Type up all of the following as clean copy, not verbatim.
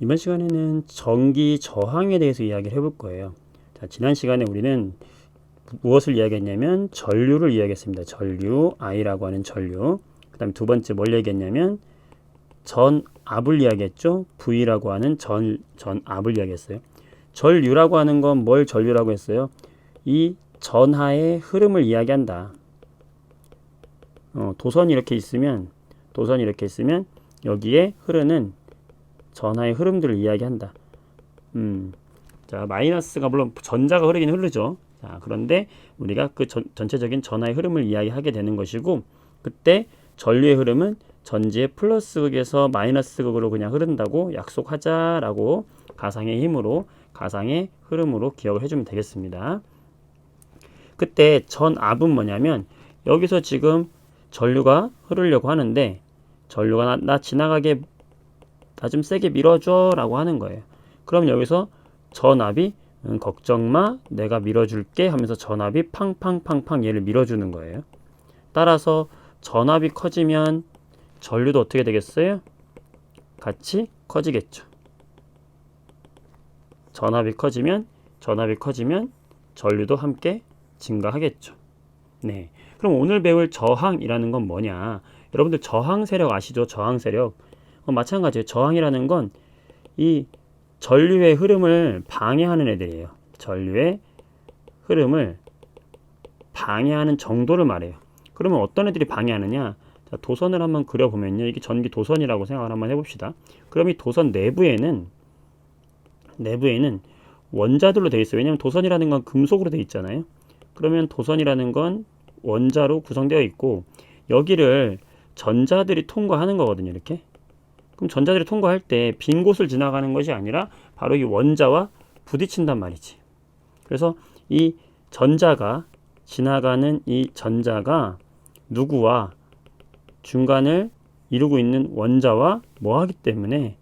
이번 시간에는 전기 저항에 대해서 이야기를 해볼 거예요. 자, 지난 시간에 우리는 무엇을 이야기했냐면 전류를 이야기했습니다. 전류, I라고 하는 전류. 그 다음에 두 번째 뭘 얘기했냐면 전압을 이야기했죠. V라고 하는 전압을 이야기했어요. 전류라고 하는 건 뭘 전류라고 했어요? 이 전하의 흐름을 이야기한다. 도선이 이렇게 있으면 여기에 흐르는 전하의 흐름들을 이야기한다. 자, 마이너스가 물론 전자가 흐르긴 흐르죠. 자, 그런데 우리가 그 전체적인 전하의 흐름을 이야기하게 되는 것이고, 그때 전류의 흐름은 전지의 플러스 극에서 마이너스 극으로 그냥 흐른다고 약속하자라고 가상의 힘으로, 가상의 흐름으로 기억을 해주면 되겠습니다. 그때 전압은 뭐냐면 여기서 지금 전류가 흐르려고 하는데 전류가 나 지나가게 나 좀 세게 밀어줘 라고 하는 거예요. 그럼 여기서 전압이 걱정마 내가 밀어줄게 하면서 전압이 팡팡팡팡 얘를 밀어주는 거예요. 따라서 전압이 커지면 전류도 어떻게 되겠어요? 같이 커지겠죠. 전압이 커지면 전류도 함께 증가하겠죠. 네. 그럼 오늘 배울 저항이라는 건 뭐냐? 여러분들 저항 세력 아시죠? 저항 세력. 마찬가지예요. 저항이라는 건 이 전류의 흐름을 방해하는 애들이에요. 전류의 흐름을 방해하는 정도를 말해요. 그러면 어떤 애들이 방해하느냐? 자, 도선을 한번 그려보면요. 이게 전기 도선이라고 생각을 한번 해봅시다. 그럼 이 도선 내부에는 원자들로 되어 있어요. 왜냐하면 도선이라는 건 금속으로 되어 있잖아요. 그러면 도선이라는 건 원자로 구성되어 있고 여기를 전자들이 통과하는 거거든요. 이렇게. 그럼 전자들이 통과할 때 빈 곳을 지나가는 것이 아니라 바로 이 원자와 부딪힌단 말이지. 그래서 이 전자가 지나가는 이 전자가 누구와 중간을 이루고 있는 원자와 뭐 하기 때문에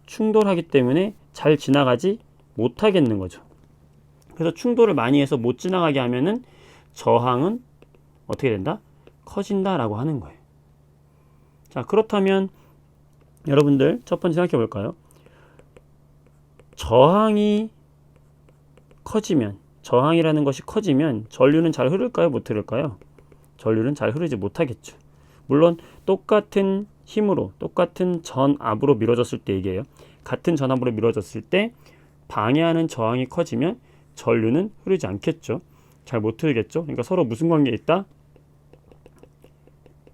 충돌하기 때문에 잘 지나가지 못하겠는 거죠. 그래서 충돌을 많이 해서 못 지나가게 하면은 저항은 어떻게 된다? 커진다라고 하는 거예요. 자, 그렇다면 여러분들 첫 번째 생각해 볼까요? 저항이 커지면, 저항이라는 것이 커지면 전류는 잘 흐를까요? 못 흐를까요? 전류는 잘 흐르지 못하겠죠. 물론 똑같은 힘으로, 똑같은 전압으로 밀어졌을 때 얘기해요. 같은 전압으로 밀어졌을 때 방해하는 저항이 커지면 전류는 흐르지 않겠죠. 잘 못 흐르겠죠. 그러니까 서로 무슨 관계에 있다?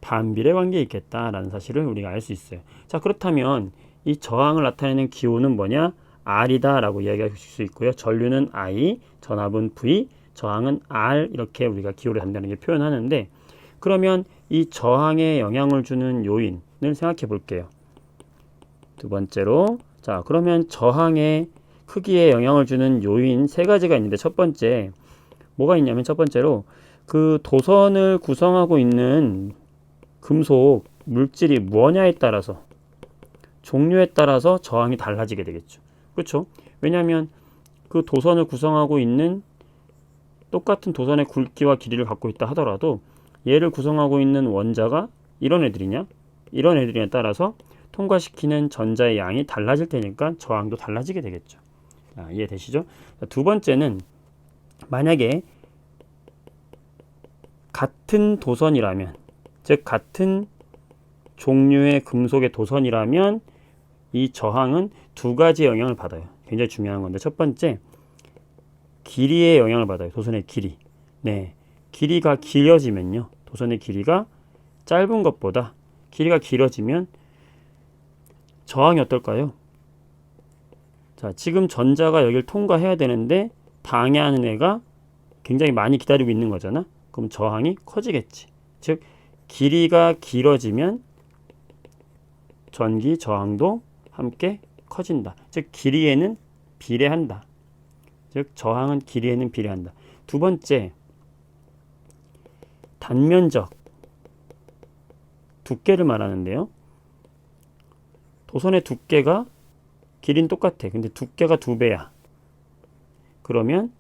반비례 관계에 있겠다라는 사실을 우리가 알 수 있어요. 자, 그렇다면 이 저항을 나타내는 기호는 뭐냐? R이다 라고 이야기할 수 있고요. 전류는 I, 전압은 V, 저항은 R 이렇게 우리가 기호를 단단하게 표현하는데 그러면 이 저항에 영향을 주는 요인을 생각해 볼게요. 두 번째로 자, 그러면 저항의 크기에 영향을 주는 요인 세 가지가 있는데 첫 번째 뭐가 있냐면 첫 번째로 그 도선을 구성하고 있는 금속 물질이 뭐냐에 따라서 종류에 따라서 저항이 달라지게 되겠죠. 그렇죠? 왜냐하면 그 도선을 구성하고 있는 똑같은 도선의 굵기와 길이를 갖고 있다 하더라도 얘를 구성하고 있는 원자가 이런 애들이냐 이런 애들이냐에 따라서 통과시키는 전자의 양이 달라질 테니까 저항도 달라지게 되겠죠. 자, 이해되시죠? 자, 두 번째는 만약에 같은 도선이라면 즉 같은 종류의 금속의 도선이라면 이 저항은 두 가지 영향을 받아요. 굉장히 중요한 건데 첫 번째 길이의 영향을 받아요. 도선의 길이. 네, 길이가 길어지면요. 도선의 길이가 짧은 것보다 길이가 길어지면 저항이 어떨까요? 자, 지금 전자가 여기를 통과해야 되는데 방해하는 애가 굉장히 많이 기다리고 있는 거잖아. 그럼 저항이 커지겠지. 즉 길이가 길어지면 전기 저항도 함께 커진다. 즉 길이에는 비례한다. 즉 저항은 길이에는 비례한다. 두 번째 단면적 두께를 말하는데요. 도선의 두께가 길이는 똑같아. 근데 두께가 2배야. 그러면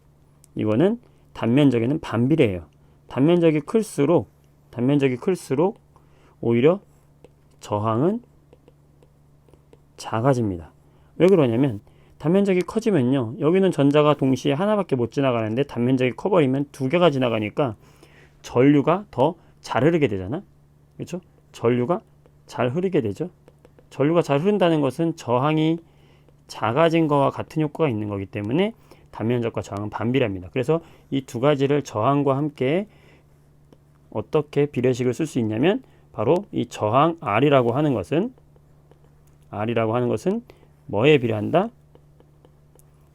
이거는 단면적에는 반비례해요. 단면적이 클수록 오히려 저항은 작아집니다. 왜 그러냐면 단면적이 커지면요, 여기는 전자가 동시에 하나밖에 못 지나가는데 단면적이 커버리면 두 개가 지나가니까 전류가 더 잘 흐르게 되잖아. 그렇죠? 전류가 잘 흐르게 되죠. 전류가 잘 흐른다는 것은 저항이 작아진 거와 같은 효과가 있는 거기 때문에 단면적과 저항은 반비례합니다. 그래서 이 두 가지를 저항과 함께 어떻게 비례식을 쓸 수 있냐면 바로 이 저항 R이라고 하는 것은 뭐에 비례한다?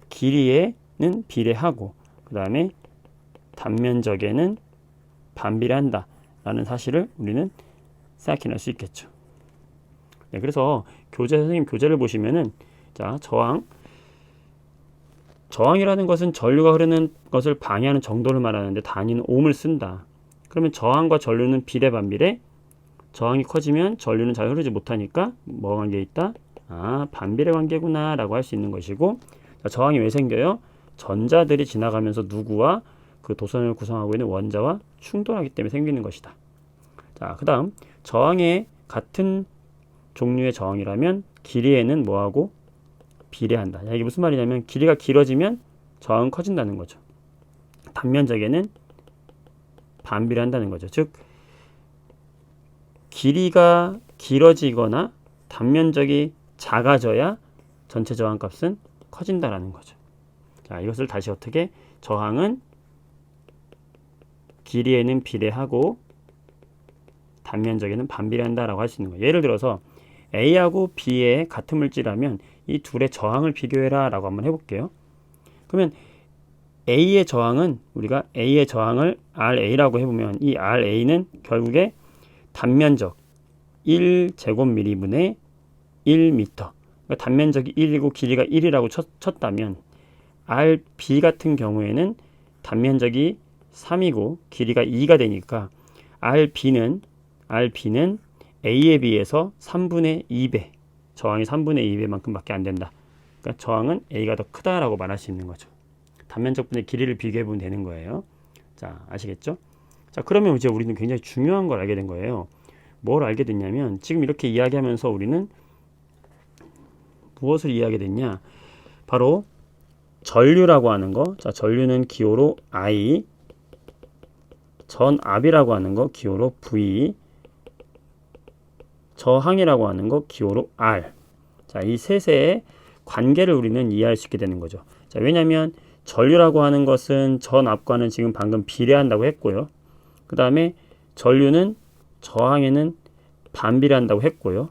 길이에는 비례하고 그 다음에 단면적에는 반비례한다 라는 사실을 우리는 생각해낼 수 있겠죠. 네, 그래서 선생님 교재를 보시면은 자, 저항이라는 것은 전류가 흐르는 것을 방해하는 정도를 말하는데 단위는 ohm을 쓴다. 그러면 저항과 전류는 비례 반비례? 저항이 커지면 전류는 잘 흐르지 못하니까 뭐 관계에 있다? 반비례 관계구나 라고 할 수 있는 것이고, 자, 저항이 왜 생겨요? 전자들이 지나가면서 누구와 그 도선을 구성하고 있는 원자와 충돌하기 때문에 생기는 것이다. 자, 그 다음 저항의 같은 종류의 저항이라면 길이에는 뭐하고 비례한다. 자, 이게 무슨 말이냐면 길이가 길어지면 저항은 커진다는 거죠. 단면적에는 반비례한다는 거죠. 즉 길이가 길어지거나 단면적이 작아져야 전체 저항값은 커진다라는 거죠. 자, 이것을 다시 어떻게 저항은 길이에는 비례하고 단면적에는 반비례한다라고 할 수 있는 거예요. 예를 들어서 A하고 B의 같은 물질이라면 이 둘의 저항을 비교해라 라고 한번 해볼게요. 그러면 A의 저항은 우리가 A의 저항을 RA라고 해보면 이 RA는 결국에 단면적 1제곱미리분의 1m, 그러니까 단면적이 1이고 길이가 1이라고 쳤다면 RB 같은 경우에는 단면적이 3이고 길이가 2가 되니까 RB는 A에 비해서 3분의 2배, 저항이 3분의 2배만큼 밖에 안 된다. 그러니까 저항은 A가 더 크다라고 말할 수 있는 거죠. 단면적분의 길이를 비교해보면 되는 거예요. 자, 아시겠죠? 자, 그러면 이제 우리는 굉장히 중요한 걸 알게 된 거예요. 뭘 알게 됐냐면 지금 이렇게 이야기하면서 우리는 무엇을 이해하게 됐냐? 바로 전류라고 하는 거. 자, 전류는 기호로 I, 전압이라고 하는 거 기호로 V, 저항이라고 하는 거 기호로 R. 자, 이 셋의 관계를 우리는 이해할 수 있게 되는 거죠. 자, 왜냐하면 전류라고 하는 것은 전압과는 지금 방금 비례한다고 했고요. 그 다음에 전류는 저항에는 반비례한다고 했고요.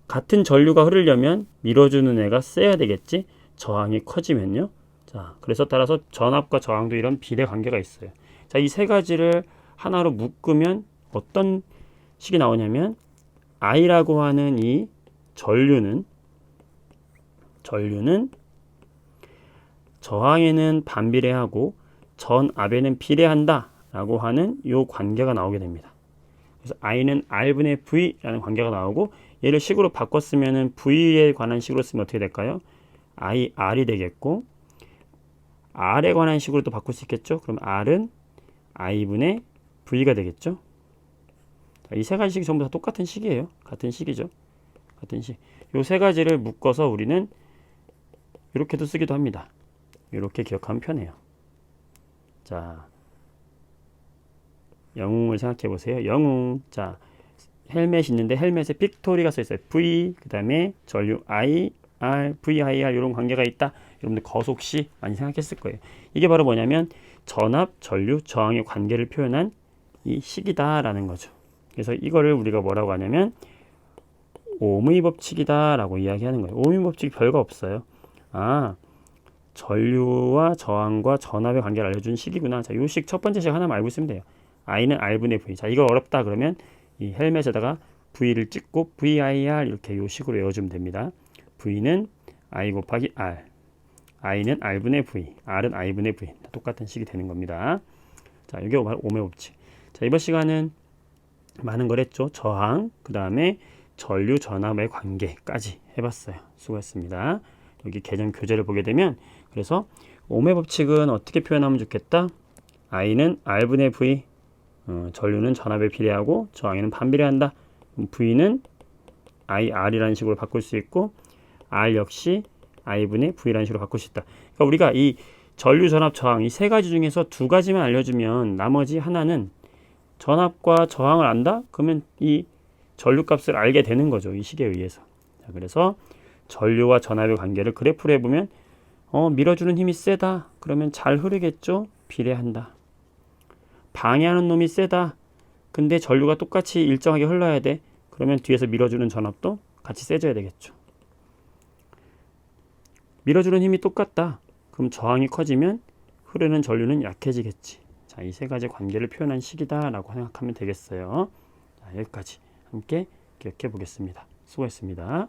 같은 전류가 흐르려면 밀어주는 애가 세야 되겠지. 저항이 커지면요. 자, 그래서 따라서 전압과 저항도 이런 비례 관계가 있어요. 자, 이 세 가지를 하나로 묶으면 어떤 식이 나오냐면 I라고 하는 이 전류는 저항에는 반비례하고 전압에는 비례한다 라고 하는 이 관계가 나오게 됩니다. 그래서 I는 R분의 V라는 관계가 나오고, 얘를 식으로 바꿨으면 V에 관한 식으로 쓰면 어떻게 될까요? IR이 되겠고, R에 관한 식으로 또 바꿀 수 있겠죠? 그럼 R은 I분의 V가 되겠죠? 이 세 가지 식이 전부 다 똑같은 식이에요. 같은 식이죠. 같은 식. 이 세 가지를 묶어서 우리는 이렇게도 쓰기도 합니다. 이렇게 기억하면 편해요. 자, 영웅을 생각해 보세요. 영웅. 자, 헬멧이 있는데 헬멧에 빅토리가 써 있어요. V, 그 다음에 전류 I, R, VIR 이런 관계가 있다. 여러분들 거속시 많이 생각했을 거예요. 이게 바로 뭐냐면 전압, 전류, 저항의 관계를 표현한 이 식이다라는 거죠. 그래서 이거를 우리가 뭐라고 하냐면 ohm의 법칙이다 라고 이야기하는 거예요. ohm의 법칙이 별거 없어요. 전류와 저항과 전압의 관계를 알려준 식이구나. 자, 이 식 첫 번째 식 하나만 알고 있으면 돼요. I는 R분의 V. 자, 이거 어렵다 그러면 이 헬멧에다가 V를 찍고 VIR 이렇게 이 식으로 외워주면 됩니다. V는 I 곱하기 R, I는 R분의 V, R은 I분의 V. 똑같은 식이 되는 겁니다. 자, 이게 바로 ohm의 법칙. 자, 이번 시간은 많은 걸 했죠. 저항, 그 다음에 전류, 전압의 관계까지 해봤어요. 수고했습니다. 여기 개정 교재를 보게 되면 그래서 ohm의 법칙은 어떻게 표현하면 좋겠다? I는 R분의 V, 전류는 전압에 비례하고 저항에는 반비례한다. V는 IR이라는 식으로 바꿀 수 있고 R 역시 I분의 V라는 식으로 바꿀 수 있다. 그러니까 우리가 이 전류, 전압, 저항 이 세 가지 중에서 두 가지만 알려주면 나머지 하나는 전압과 저항을 안다? 그러면 이 전류 값을 알게 되는 거죠. 이 식에 의해서. 자, 그래서 전류와 전압의 관계를 그래프로 해보면 밀어주는 힘이 세다. 그러면 잘 흐르겠죠? 비례한다. 방해하는 놈이 세다. 근데 전류가 똑같이 일정하게 흘러야 돼. 그러면 뒤에서 밀어주는 전압도 같이 세져야 되겠죠. 밀어주는 힘이 똑같다. 그럼 저항이 커지면 흐르는 전류는 약해지겠지. 자, 이 세 가지 관계를 표현한 식이다 라고 생각하면 되겠어요. 자, 여기까지 함께 기억해 보겠습니다. 수고했습니다.